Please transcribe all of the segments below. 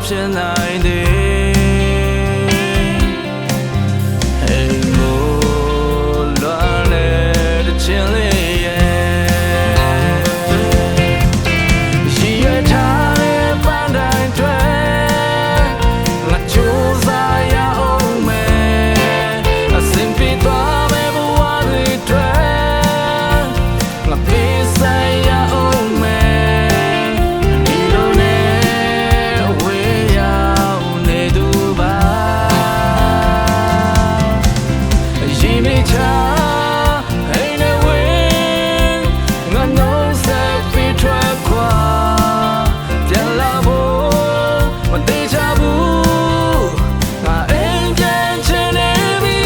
ဖြစ်နိုင်သေးအိမ်ကိုလွှမ်းလဲတဲ့ချင်းလေးရဲ့ရှိရထားတဲ့ပန်းတိုင်းတွေငါကြိုးစားရအောင်မယ်အစင်ပြေသွားမယ့်ဘဝတွေတွေငါပေးဆိုင်ရအောင်မယ်ဒီလိုနဲ့အဝေးရောက်နေသူပါရင်မေးချအိမ်နဲ့ဝင်ငါနှုတ်ဆက်ပြီးထွက်ခွာပြန်လာဖို့မတေးချဘူးငါအိမ်ပြန်ချင်နေပြီ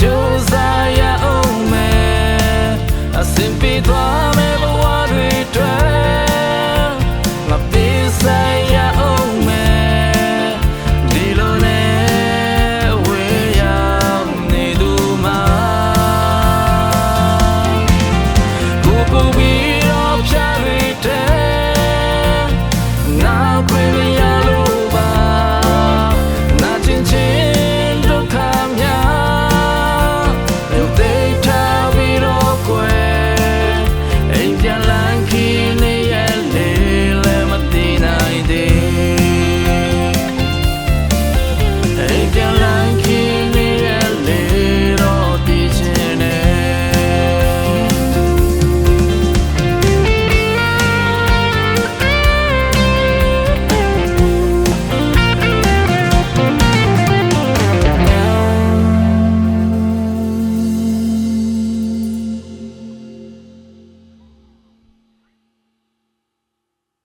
ကြိုးစားရအောင်မယ်အစင်ပြေသွား